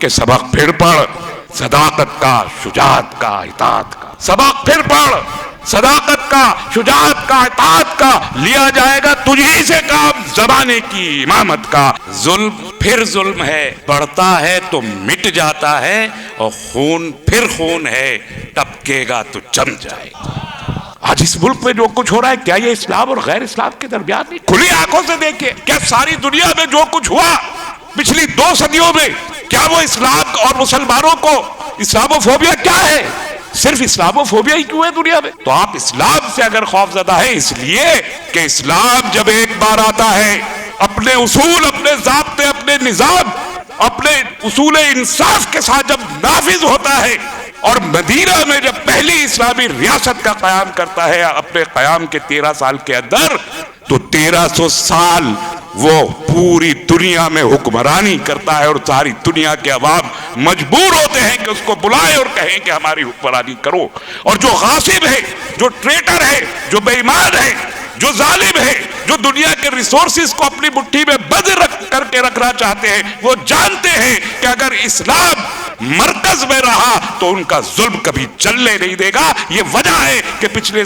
کہ سبق پھر پڑھ صداقت کا، شجاعت کا، اطاعت کا. سبق پھر پڑھ صداقت کا، شجاعت کا، اطاعت کا. لیا جائے گا تجھی سے کام زمانے کی امامت کا. ظلم پھر ظلم ہے، بڑھتا ہے تو مٹ جاتا ہے، اور خون پھر خون ہے، ٹپکے گا تو جم جائے گا. آج اس ملک میں جو کچھ ہو رہا ہے، کیا یہ اسلام اور غیر اسلام کے درمیان نہیں؟ کھلی آنکھوں سے دیکھیں. کیا ساری دنیا میں جو کچھ ہوا پچھلی 2 صدیوں میں، کیا وہ اسلام اور مسلمانوں کو اسلاموفوبیا کیا ہے؟ صرف اسلاموفوبیا ہی کیوں ہے دنیا میں؟ تو آپ اسلام سے اگر خوف زدہ ہے، اس لیے کہ اسلام جب ایک بار آتا ہے، اپنے اصول، اپنے ضابطے، اپنے نظام، اپنے اصول انصاف کے ساتھ جب نافذ ہوتا ہے، اور مدینہ میں جب پہلی اسلامی ریاست کا قیام کرتا ہے اپنے قیام کے 13 سال کے اندر، تو 1300 سال وہ پوری دنیا میں حکمرانی کرتا ہے، اور ساری دنیا کے عوام مجبور ہوتے ہیں کہ اس کو بلائیں اور کہیں کہ ہماری حکمرانی کرو. اور جو غاصب ہے، جو ٹریٹر ہے، جو بے ایمان ہے، جو ظالم ہے، جو دنیا کے ریسورسز کو اپنی مٹھی میں بند کر کے رکھنا چاہتے ہیں، وہ جانتے ہیں کہ اگر اسلام مرکز میں رہا تو ان کا ظلم کبھی چلنے نہیں دے گا. یہ وجہ ہے کہ پچھلے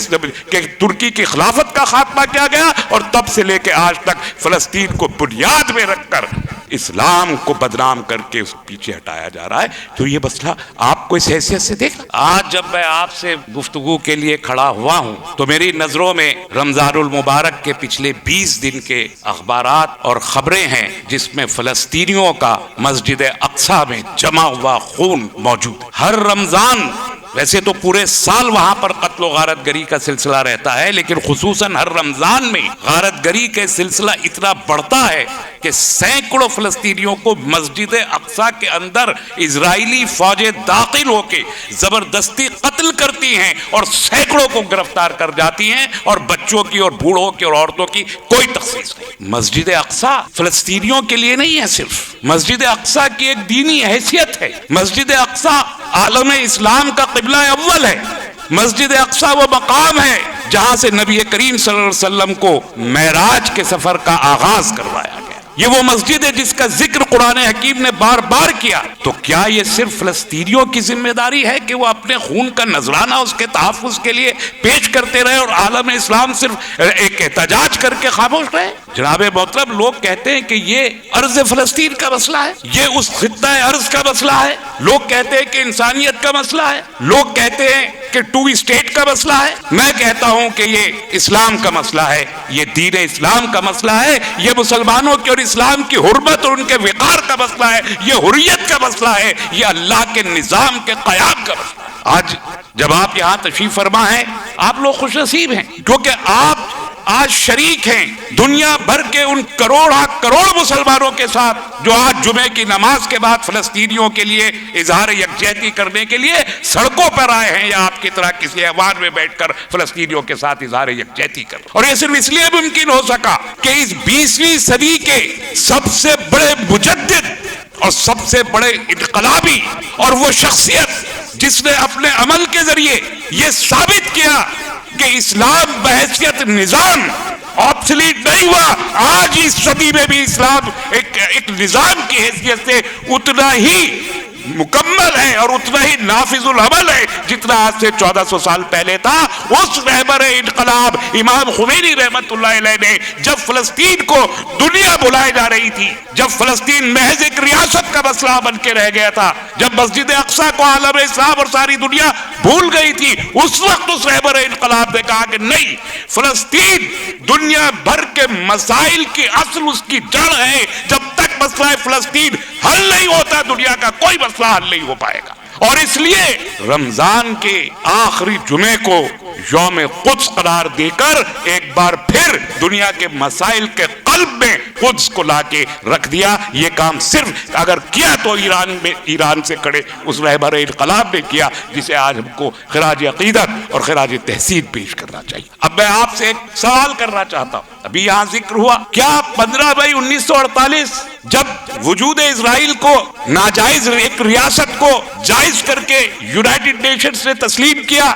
کہ ترکی کی خلافت کا خاتمہ کیا گیا، اور تب سے لے کے آج تک فلسطین کو بنیاد میں رکھ کر اسلام کو بدنام کر کے اس پیچھے ہٹایا جا رہا ہے. تو یہ مسئلہ آپ کو اس حیثیت سے دیکھنا. آج جب میں آپ سے گفتگو کے لیے کھڑا ہوا ہوں تو میری نظروں میں رمضان المبارک کے پچھلے 20 دن کے اخبارات اور خبریں ہیں، جس میں فلسطینیوں کا مسجد اقصی میں جمع ہوا خون موجود ہے. ہر رمضان، ویسے تو پورے سال وہاں پر قتل و غارت گری کا سلسلہ رہتا ہے، لیکن خصوصاً ہر رمضان میں غارت گری کا سلسلہ اتنا بڑھتا ہے کہ سینکڑوں فلسطینیوں کو مسجد اقصی کے اندر اسرائیلی فوجیں داخل ہو کے زبردستی قتل کرتی ہیں، اور سینکڑوں کو گرفتار کر جاتی ہیں، اور بچوں کی اور بوڑھوں کی اور عورتوں کی کوئی تخصیص نہیں. مسجد اقصی فلسطینیوں کے لیے نہیں ہے، صرف مسجد اقصی کی ایک دینی حیثیت ہے. مسجد اقصی عالم اسلام کا قبلہ اول ہے. مسجد اقصی وہ مقام ہے جہاں سے نبی کریم صلی اللہ علیہ وسلم کو معراج کے سفر کا آغاز کروایا گیا. یہ وہ مسجد ہے جس کا ذکر قرآن حکیم نے بار بار کیا. تو کیا یہ صرف فلسطینیوں کی ذمہ داری ہے کہ وہ اپنے خون کا نذرانہ اس کے تحفظ کے لیے پیش کرتے رہے، اور عالم اسلام صرف ایک احتجاج کر کے خاموش رہے؟ جناب محترم، لوگ کہتے ہیں کہ یہ ارض فلسطین کا مسئلہ ہے، یہ اس خطہ ارض کا مسئلہ ہے. لوگ کہتے ہیں کہ انسانیت کا مسئلہ ہے. لوگ کہتے ہیں کہ 2 اسٹیٹ کا مسئلہ ہے. میں کہتا ہوں کہ یہ اسلام کا مسئلہ ہے، یہ دین اسلام کا مسئلہ ہے، یہ مسلمانوں کی اور اسلام کی حرمت اور ان کے وقار کا مسئلہ ہے، یہ حریت کا مسئلہ ہے، یہ اللہ کے نظام کے قیام کا مسئلہ ہے. آج جب آپ یہاں تشریف فرما ہیں، آپ لوگ خوش نصیب ہیں، کیونکہ آپ آج شریک ہیں دنیا بھر کے ان کروڑ مسلمانوں کے ساتھ جو آج جمعے کی نماز کے بعد فلسطینیوں کے لیے اظہار یکجہتی کرنے کے لیے سڑکوں پر آئے ہیں، یا آپ کی طرح کسی ایوان میں بیٹھ کر فلسطینیوں کے ساتھ اظہار یکجہتی کر. اور یہ صرف اس لیے ممکن ہو سکا کہ اس 20ویں صدی کے سب سے بڑے مجدد اور سب سے بڑے انقلابی اور وہ شخصیت جس نے اپنے عمل کے ذریعے یہ ثابت کیا کہ اسلام بحیثیت نظام آبسلیٹ نہیں ہوا. آج اس صدی میں بھی اسلام ایک نظام کی حیثیت سے اتنا ہی مکمل ہے اور اتنا ہی نافذ العمل ہے جتنا آج سے 1400 سال پہلے تھا. اس رہبر انقلاب امام خمینی رحمت اللہ علیہ نے جب فلسطین کو دنیا بلائے جا رہی تھی، جب فلسطین محض ایک ریاست کا مسئلہ بن کے رہ گیا تھا، جب مسجد اقصی کو عالم اسلام اور ساری دنیا بھول گئی تھی، اس وقت اس رہبر انقلاب نے کہا کہ نہیں، فلسطین دنیا بھر کے مسائل کی اصل اس کی جڑ ہے. جب تک مسئلہ فلسطین حل نہیں ہوتا دنیا کا کوئی مسئلہ حل نہیں ہو پائے گا. اور اس لیے رمضان کے آخری جمعے کو یوم قدس قرار دے کر ایک بار پھر دنیا کے مسائل کے قلب میں قدس کو لا کے رکھ دیا. یہ کام صرف اگر کیا تو ایران سے کھڑے اس رہبر انقلاب نے کیا، جسے آج ہم کو خراج عقیدت اور خراج تحسین پیش کرنا چاہیے. اب میں آپ سے ایک سوال کرنا چاہتا ہوں. ابھی یہاں ذکر ہوا، کیا 15 مئی 1948 جب وجود اسرائیل کو ناجائز ایک ریاست کو جائز کر کے یونائٹڈ نیشنز نے تسلیم کیا،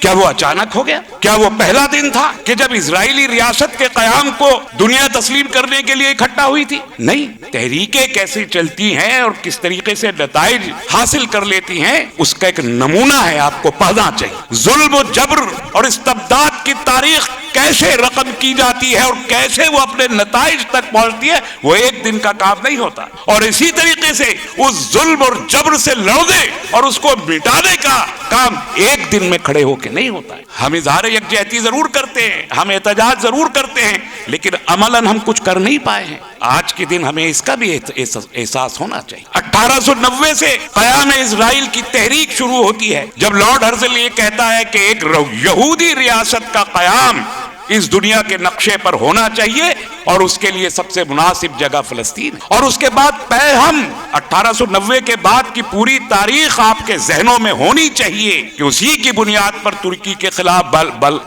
کیا وہ اچانک ہو گیا؟ کیا وہ پہلا دن تھا کہ جب اسرائیلی ریاست کے قیام کو دنیا تسلیم کرنے کے لیے اکٹھا ہوئی تھی؟ نہیں، تحریکیں کیسے چلتی ہیں اور کس طریقے سے نتائج حاصل کر لیتی ہیں اس کا ایک نمونہ ہے، آپ کو پڑھنا چاہیے۔ ظلم و جبر اور استبداد کی تاریخ کیسے رقم کی جاتی ہے اور کیسے وہ اپنے نتائج تک پہنچتی ہے، وہ ایک دن کا کام نہیں ہوتا۔ اور اسی طریقے سے اس ظلم اور جبر سے لڑنے اور اس کو مٹانے کا کام ایک دن میں کھڑے ہو کے نہیں ہوتا ہے۔ ہم اظہار یکجہتی ضرور کرتے ہیں، ہم احتجاج ضرور کرتے ہیں، لیکن عملاً ہم کچھ کر نہیں پائے ہیں۔ آج کے دن ہمیں اس کا بھی احساس ہونا چاہیے۔ 1890 سے قیام اسرائیل کی تحریک شروع ہوتی ہے، جب لارڈ ہرزل یہ کہتا ہے کہ ایک یہودی ریاست کا قیام اس دنیا کے نقشے پر ہونا چاہیے اور اس کے لیے سب سے مناسب جگہ فلسطین ہے۔ اور اس کے بعد ہم 1890 کے بعد کی پوری تاریخ آپ کے ذہنوں میں ہونی چاہیے کہ اسی کی بنیاد پر ترکی کے خلاف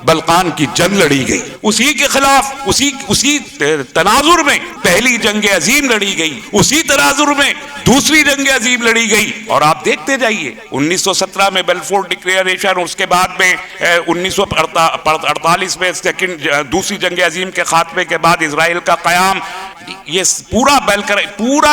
بلقان کی جنگ لڑی گئی، اسی کے خلاف اسی تناظر میں پہلی جنگ عظیم لڑی گئی، اسی تناظر میں دوسری جنگ عظیم لڑی گئی۔ اور آپ دیکھتے جائیے 1917 میں بیلفور ڈکلیریشن، اس کے بعد میں 1948 میں دوسری جنگ عظیم کے خاتمے کے بعد اسرائیل کا قیام، یہ پورا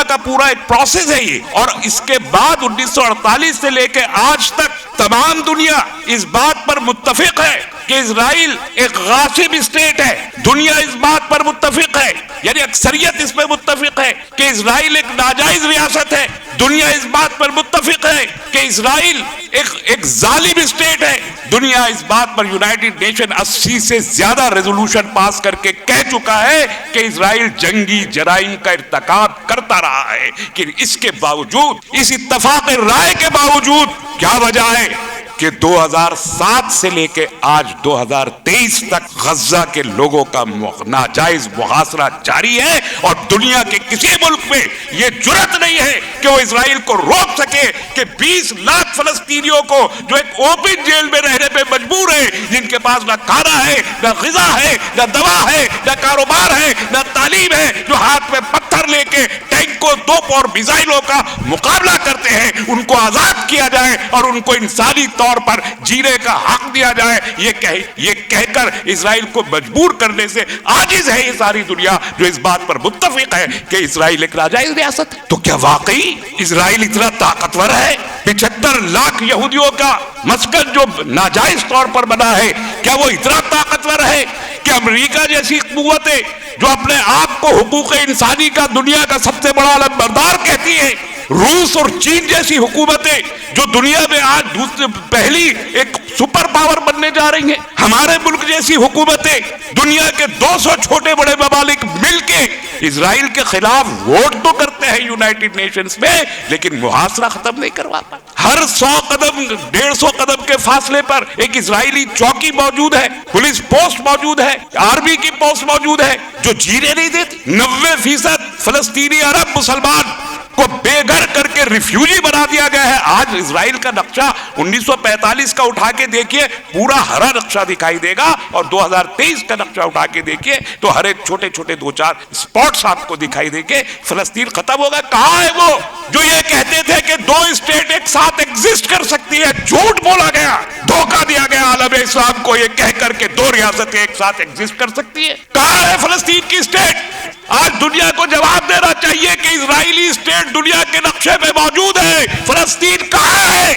کا پورا ایک پروسیس ہے یہ۔ اور اس کے بعد 1948 سے لے کے آج تک تمام دنیا اس بات پر متفق ہے کہ اسرائیل ایک غاصب اسٹیٹ ہے۔ دنیا اس بات پر متفق ہے، یعنی اکثریت اس پہ متفق ہے کہ اسرائیل ایک ناجائز ریاست ہے۔ دنیا اس بات پر متفق ہے کہ اسرائیل ایک ظالم اسٹیٹ ہے۔ دنیا اس بات پر یونائٹڈ نیشن 80 سے زیادہ ریزولوشن پاس کر کے کہہ چکا ہے کہ اسرائیل جنگی جرائم کا ارتکاب کرتا رہا ہے، کہ اس کے باوجود، اس اتفاق رائے کے باوجود کیا وجہ ہے کہ 2007 سے لے کے آج 2023 تک غزہ کے لوگوں کا ناجائز محاصرہ جاری ہے، اور دنیا کے کسی ملک میں یہ جرأت نہیں ہے کہ وہ اسرائیل کو روک سکے کہ 20 لاکھ فلسطینیوں کو جو ایک اوپن جیل میں رہنے پہ مجبور ہیں، جن کے پاس نہ کھانا ہے، نہ غذا ہے، نہ دوا ہے، نہ کاروبار ہے، نہ تعلیم ہے، جو ہاتھ میں پتھر لے کے ٹینکوں، توپ اور میزائلوں کا مقابلہ کرتے ہیں، ان کو آزاد کیا جائے اور ان کو انسانی طور پر جینے کا حق دیا جائے۔ یہ کہہ کر اسرائیل کو مجبور کرنے سے عاجز ہے یہ ساری دنیا، جو اس بات پر متفق ہے کہ اسرائیل ایک ناجائز ریاست ہے۔ تو کیا واقعی اسرائیل اتنا طاقتور ہے؟ 75 لاکھ یہودیوں کا مسکن جو ناجائز طور پر بنا ہے، کیا وہ اتنا طاقتور ہے کہ امریکہ جیسی قوتیں جو اپنے آپ کو حقوق انسانی کا دنیا کا سب سے بڑا علمبردار کہتی ہیں، روس اور چین جیسی حکومتیں جو دنیا میں آج پہلی ایک سپر پاور بننے جا رہی ہیں، ہمارے ملک جیسی حکومتیں، دنیا کے 200 چھوٹے بڑے ممالک مل کے اسرائیل کے خلاف ووٹ تو کرتے ہیں یونائٹڈ نیشنز میں، لیکن محاصرہ ختم نہیں کرواتا۔ ہر 100 قدم 150 قدم کے فاصلے پر ایک اسرائیلی چوکی موجود ہے، پولیس پوسٹ موجود ہے، آرمی کی پوسٹ موجود ہے، جو جینے نہیں دیتی۔ 90% فلسطینی عرب مسلمان کو بے گھر کر کے ریفیوجی بنا دیا گیا ہے۔ آج اسرائیل کا نقشہ 1945 کا اٹھا کے دیکھیے، پورا ہرا نقشہ دکھائی دے گا، اور 2023 کا نقشہ اٹھا کے دیکھیے تو ہر ایک چھوٹے چھوٹے 2-4 اسپاٹس آپ کو دکھائی دے کے فلسطین ختم ہوگا۔ کہاں ہے وہ جو یہ کہتے تھے کہ 2 اسٹیٹ ایک ساتھ ایگزسٹ کر سکتی ہے؟ جھوٹ بولا گیا، دھوکہ دیا گیا عالم اسلام کو یہ کہہ کر کے 2 ریاستیں ایک ساتھ ایگزسٹ کر سکتی ہے۔ کہاں ہے فلسطین کی اسٹیٹ؟ آج دنیا کو جواب دینا چاہیے کہ اسرائیلی اسٹیٹ دنیا کے نقشے میں موجود ہے، فلسطین کہاں ہے؟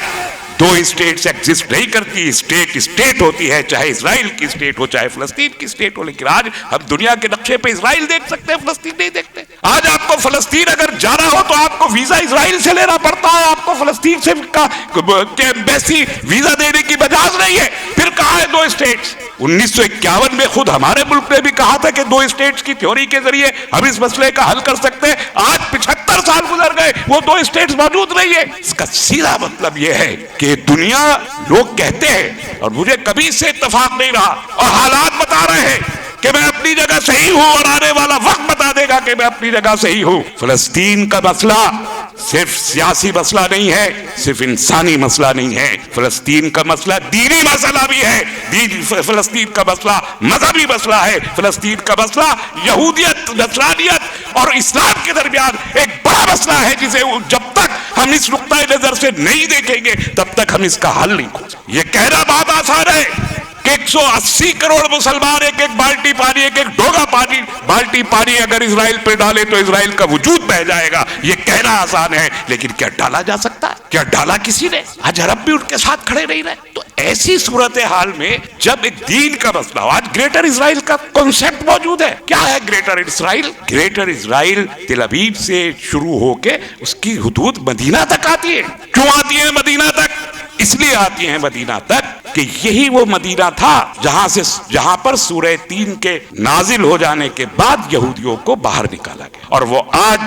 2 اسٹیٹس ایگزسٹ نہیں کرتی، اسٹیٹ ہوتی ہے، چاہے اسرائیل کی اسٹیٹ ہو چاہے فلسطین کی اسٹیٹ ہو۔ لیکن آج ہم دنیا کے نقشے پہ اسرائیل دیکھ سکتے ہیں، فلسطین نہیں دیکھتے۔ آج آپ کو فلسطین اگر جانا ہو تو آپ کو ویزا اسرائیل سے لینا پڑتا ہے، آپ کو فلسطین سے ایمبیسی ویزا دینے کی مجاز نہیں ہے۔ پھر کہاں ہے 2 اسٹیٹس؟ 1951 میں خود ہمارے ملک نے بھی کہا تھا کہ 2 اسٹیٹس کی تھیوری کے ذریعے ہم اس مسئلے کا حل کر سکتے ہیں۔ آج 75 سال گزر گئے، وہ 2 اسٹیٹس موجود نہیں ہے۔ اس کا سیدھا مطلب یہ ہے کہ دنیا، لوگ کہتے ہیں اور مجھے کبھی اس سے اتفاق نہیں رہا، اور حالات بتا رہے ہیں کہ میں اپنی جگہ صحیح ہوں، اور آنے والا وقت بتا دے گا کہ میں اپنی جگہ صحیح ہوں۔ فلسطین کا مسئلہ صرف سیاسی مسئلہ نہیں ہے، صرف انسانی مسئلہ نہیں ہے، فلسطین کا مسئلہ دینی مسئلہ بھی ہے، فلسطین کا مسئلہ مذہبی مسئلہ ہے، فلسطین کا مسئلہ یہودیت، نصرانیت اور اسلام کے درمیان ایک بڑا مسئلہ ہے، جسے جب تک ہم اس نقطۂ نظر سے نہیں دیکھیں گے تب تک ہم اس کا حل نہیں کھو سکتے۔ یہ کہنا بات آسان ہے کہ 180 کروڑ مسلمان ایک ایک بالٹی پانی، ایک ایک ڈوگا پانی، بالٹی پانی اگر اسرائیل پہ ڈالے تو اسرائیل کا وجود بہ جائے گا، یہ کہنا آسان ہے، لیکن کیا ڈالا جا سکتا ہے؟ کیا ڈالا کسی نے؟ آج عرب بھی ان کے ساتھ کھڑے نہیں رہے۔ تو ایسی صورتحال میں جب ایک دین کا مسئلہ ہو، آج گریٹر اسرائیل کا کنسپٹ موجود ہے۔ کیا ہے گریٹر اسرائیل؟ گریٹر اسرائیل تل ابیب سے شروع ہو کے اس کی حدود مدینہ تک آتی ہے۔ کیوں آتی ہے مدینہ تک؟ اس لیے آتی ہیں مدینہ تک کہ یہی وہ مدینہ تھا جہاں پر سورہ 3 کے نازل ہو جانے کے بعد یہودیوں کو باہر نکالا گیا، اور وہ آج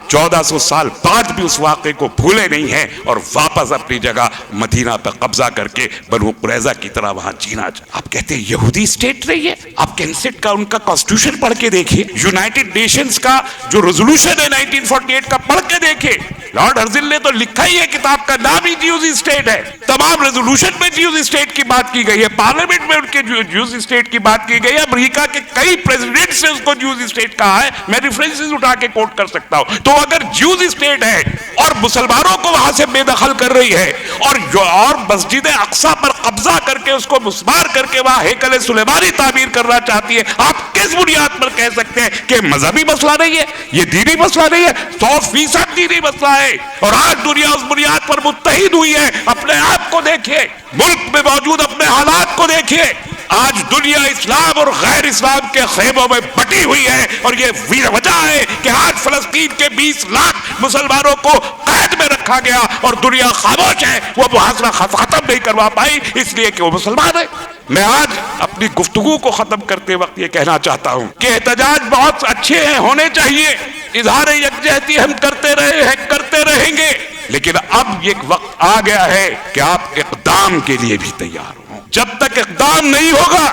1400 سال بعد بھی اس واقعے کو بھولے نہیں ہیں اور واپس اپنی جگہ مدینہ پہ قبضہ کر کے بنو قریظہ کی طرح وہاں جینا چاہتے۔ آپ کہتے ہیں یہودی اسٹیٹ رہی ہے؟ آپ کینسٹ کا ان کا کانسٹیٹیوشن پڑھ کے دیکھیں، یونائٹڈ نیشنز کا جو ریزولوشن ہے 1948 کا پڑھ کے دیکھیں۔ لارڈ ہرزل نے تو لکھا ہی ہے، کتاب کا نام ہی جیوز اسٹیٹ ہے۔ تمام ریزولوشن میں جیوز اسٹیٹ کی بات کی گئی ہے، پارلیمنٹ میں ان کے جیوز اسٹیٹ کی بات کی گئی ہے، امریکہ کے کئی پریزیڈنٹس نے اس کو جیوز اسٹیٹ کہا ہے، میں ریفرنسز اٹھا کے کوٹ کر سکتا ہوں۔ تو اگر جیوز اسٹیٹ ہے اور مسلمانوں کو وہاں سے بے دخل کر رہی ہے اور مسجد اقصی پر قبضہ کر کے اس کو مسمار کر کے وہاں ہیکل سلیمانی تعمیر کرنا چاہتی ہے، آپ کس بنیاد پر کہہ سکتے ہیں کہ مذہبی مسئلہ نہیں ہے، یہ دینی مسئلہ نہیں ہے؟ 100% دینی مسئلہ ہے، اور آج دنیا اس بنیاد پر متحد ہوئی ہے۔ اپنے آپ کو دیکھیے، ملک میں موجود اپنے حالات کو دیکھیے، آج دنیا اسلام اور غیر اسلام کے خیموں میں بٹی ہوئی ہے، اور یہ وجہ ہے کہ آج فلسطین کے 20 لاکھ مسلمانوں کو قید میں رکھا گیا اور دنیا خاموش ہے، وہ محاصرہ ختم نہیں کروا پائی اس لیے کہ وہ مسلمان ہے۔ میں آج اپنی گفتگو کو ختم کرتے وقت یہ کہنا چاہتا ہوں کہ احتجاج بہت اچھے ہیں، ہونے چاہیے، اظہار یکجہتی ہم کرتے رہے ہیں، کرتے رہیں گے، لیکن اب یہ وقت آ گیا ہے کہ آپ اقدام کے لیے بھی تیار ہوں۔ جب تک اقدام نہیں ہوگا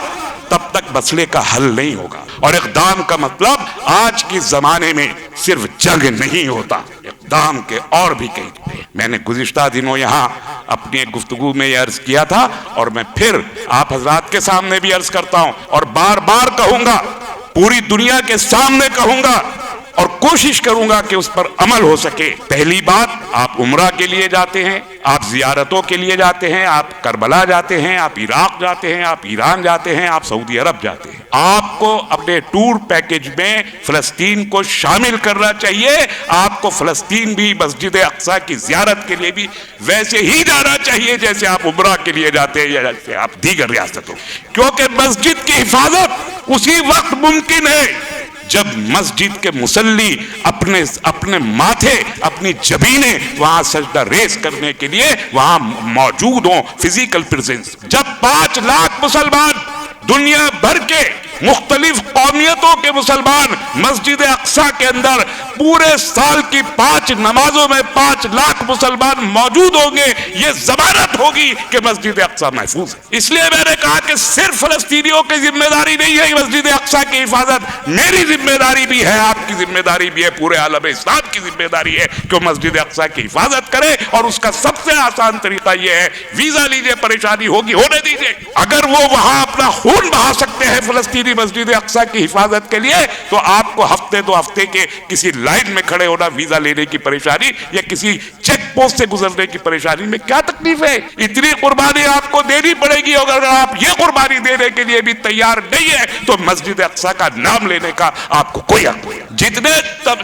تب تک مسئلے کا حل نہیں ہوگا، اور اقدام کا مطلب آج کے زمانے میں صرف جنگ نہیں ہوتا، اقدام کے اور بھی کئی۔ میں نے گزشتہ دنوں یہاں اپنی ایک گفتگو میں یہ عرض کیا تھا، اور میں پھر آپ حضرات کے سامنے بھی عرض کرتا ہوں اور بار بار کہوں گا، پوری دنیا کے سامنے کہوں گا، اور کوشش کروں گا کہ اس پر عمل ہو سکے۔ پہلی بات، آپ عمرہ کے لیے جاتے ہیں، آپ زیارتوں کے لیے جاتے ہیں، آپ کربلا جاتے ہیں، آپ عراق جاتے ہیں، آپ ایران جاتے ہیں، آپ سعودی عرب جاتے ہیں، آپ کو اپنے ٹور پیکج میں فلسطین کو شامل کرنا چاہیے۔ آپ کو فلسطین بھی، مسجد اقصی کی زیارت کے لیے بھی ویسے ہی جانا چاہیے جیسے آپ عمرہ کے لیے جاتے ہیں یا جیسے آپ دیگر ریاستوں، کیونکہ مسجد کی حفاظت اسی وقت ممکن ہے جب مسجد کے مصلی اپنے ماتھے، اپنی جبینے وہاں سجدہ ریز کرنے کے لیے وہاں موجود ہوں، فزیکل پریزنس۔ جب 5 لاکھ مسلمان، دنیا بھر کے مختلف قومیتوں کے مسلمان مسجد اقصی کے اندر پورے سال کی 5 نمازوں میں 5 لاکھ مسلمان موجود ہوں گے، یہ ضمانت ہوگی کہ مسجد اقصی محفوظ ہے۔ اس لیے میں نے کہا کہ صرف فلسطینیوں کی ذمہ داری نہیں ہے مسجد اقصی کی حفاظت، میری ذمہ داری بھی ہے، آپ کی ذمہ داری بھی ہے، پورے عالم اسلام کی ذمہ داری ہے کہ مسجد اقصی کی حفاظت کرے، اور اس کا سب سے آسان طریقہ یہ ہے، ویزا لیجئے، پریشانی ہوگی ہونے دیجئے۔ اگر وہ وہاں اپنا خون بہا سکتے ہیں فلسطینی مسجد اقصی کی حفاظت کے لیے، تو آپ کو ہفتے 2 ہفتے کے کسی لائن میں کھڑے ہونا، ویزا لینے کی پریشانی یا کسی چیک پوسٹ سے گزرنے کی پریشانی میں کیا تکلیف ہے؟ اتنی قربانی آپ کو دینی پڑے گی، اور اگر آپ یہ قربانی دینے کے لیے بھی تیار نہیں ہے تو مسجد اقصی کا نام لینے کا آپ کو کوئی حق نہیں۔ جتنے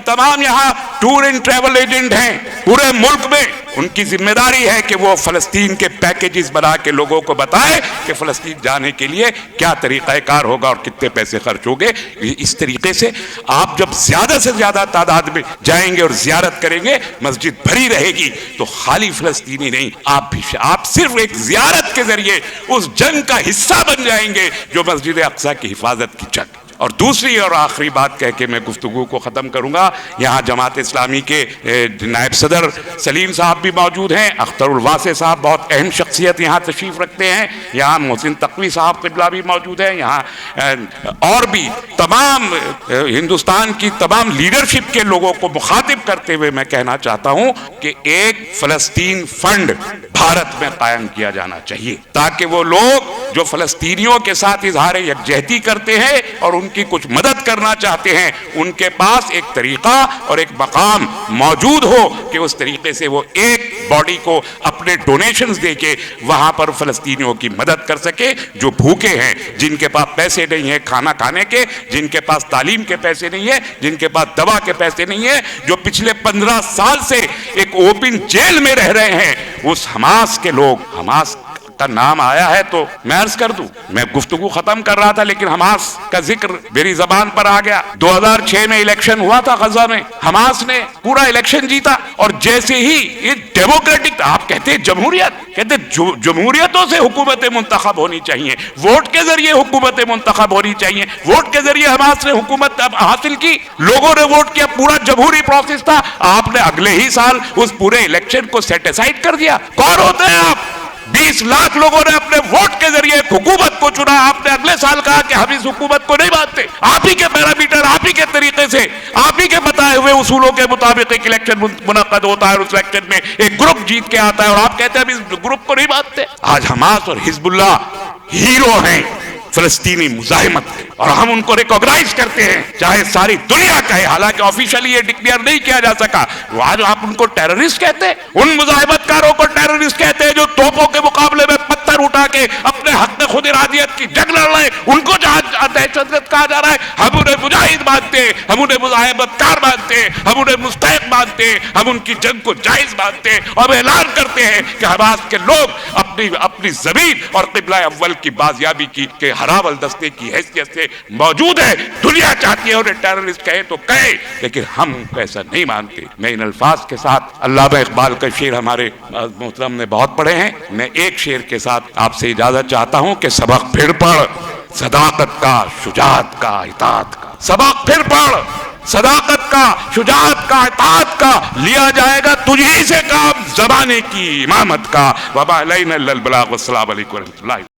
تمام یہاں ٹور اینڈ ٹریول ایجنٹ ہیں پورے ملک میں، ان کی ذمہ داری ہے کہ وہ فلسطین کے پیکیجز بنا کے لوگوں کو بتائیں کہ فلسطین جانے کے لیے کیا طریقہ کار ہوگا اور کتنے پیسے خرچ ہوگے۔ اس طریقے سے آپ جب زیادہ سے زیادہ تعداد میں جائیں گے اور زیارت کریں گے، مسجد بھری رہے گی، تو خالی فلسطینی نہیں، آپ صرف ایک زیارت کے ذریعے اس جنگ کا حصہ بن جائیں گے جو مسجد اقصی کی حفاظت کی جنگ۔ اور دوسری اور آخری بات کہہ کے میں گفتگو کو ختم کروں گا، یہاں جماعت اسلامی کے نائب صدر سلیم صاحب بھی موجود ہیں، اختر الواسع صاحب بہت اہم شخصیت یہاں تشریف رکھتے ہیں، یہاں محسن تقوی صاحب قبلہ بھی موجود ہیں، یہاں اور بھی تمام ہندوستان کی تمام لیڈرشپ کے لوگوں کو مخاطب کرتے ہوئے میں کہنا چاہتا ہوں کہ ایک فلسطین فنڈ بھارت میں قائم کیا جانا چاہیے، تاکہ وہ لوگ جو فلسطینیوں کے ساتھ اظہار یکجہتی کرتے ہیں اور ان کی کچھ مدد کرنا چاہتے ہیں ان کے پاس ایک طریقہ اور ایک مقام موجود ہو کہ اس طریقے سے وہ ایک باڈی کو اپنے ڈونیشنز دے کے وہاں پر فلسطینیوں کی مدد کر سکے جو بھوکے ہیں، جن کے پاس پیسے نہیں ہیں کھانا کھانے کے، جن کے پاس تعلیم کے پیسے نہیں ہیں، جن کے پاس دوا کے پیسے نہیں ہیں، جو پچھلے 15 سال سے ایک اوپن جیل میں رہ رہے ہیں۔ اس حماس کے لوگ، حماس کا نام آیا ہے تو میں عرض کر دوں، میں گفتگو ختم کر رہا تھا لیکن حماس کا ذکر میری زبان پر آ گیا۔ 2006 میں الیکشن ہوا تھا غزہ میں، حماس نے پورا الیکشن جیتا، اور جیسے ہی یہ ڈیموکریٹک، آپ کہتے ہیں جمہوریت، کہتے جمہوریتوں سے حکومتیں منتخب ہونی چاہیے، ووٹ کے ذریعے حکومتیں منتخب ہونی چاہیے، ووٹ کے ذریعے حماس نے حکومت حاصل کی، لوگوں نے ووٹ کیا، پورا جمہوری پروسیس تھا۔ آپ نے اگلے ہی سال اس پورے الیکشن کو سیٹ اسائڈ کر دیا۔ کون ہوتے ہیں آپ؟ 20 لاکھ لوگوں نے اپنے ووٹ کے ذریعے ایک حکومت کو چنا، آپ نے اگلے سال کہا کہ ہم اس حکومت کو نہیں مانتے۔ آپ ہی کے پیرامیٹر، آپ ہی کے طریقے سے، آپ ہی کے بتائے ہوئے اصولوں کے مطابق ایک الیکشن منعقد ہوتا ہے، اور اس الیکشن میں ایک گروپ جیت کے آتا ہے، اور آپ کہتے ہیں ہم اس گروپ کو نہیں مانتے۔ آج حماس اور حزب اللہ ہیرو ہیں فلسطینی مزاحمت کے، اور ہم ان کو ریکوگنائز کرتے ہیں، چاہے ساری دنیا کہے، حالانکہ آفیشلی یہ ڈکلیئر نہیں کیا جا سکا۔ آج آپ ان کو ٹیررسٹ کہتے ہیں، ان مزاحمت کاروں کو ٹیررسٹ کہتے ہیں جو توپوں کے مقابلے میں پتھر اٹھا کے اپنے حق میں خود ارادیت کی جنگ لڑ رہے ہیں، ان کو جہاں دہشت گرد کہا جا رہا ہے۔ ہم انہیں مجاہد مانتے ہیں، ہم انہیں مزاحمت کار مانتے ہیں، ہم انہیں مستحق مانتے ہیں، ہم ان کی جنگ کو جائز مانتے ہیں، اور اعلان کرتے ہیں کہ حماس کے لوگ اپنی زمین اور قبلہ اول کی بازیابی کی کہ ہراول دستے کی حیثیت سے موجود ہے۔ دنیا چاہتی ہے انہیں ٹیررسٹ کہے تو کہے، لیکن ہم ان کو ایسا نہیں مانتے۔ میں ان الفاظ کے ساتھ، علامہ اقبال کا شعر ہمارے محترم نے بہت پڑھے ہیں، میں ایک شعر کے ساتھ آپ سے اجازت چاہتا ہوں کہ سبق پھر پڑھ صداقت کا، شجاعت کا، اطاعت کا۔ سبق پھر پڑھ صداقت کا، شجاعت کا، اطاعت کا، لیا جائے گا تجھی سے کام زمانے کی امامت کا۔ وما علینا الا البلاغ، والسلام علیکم ورحمۃ اللہ۔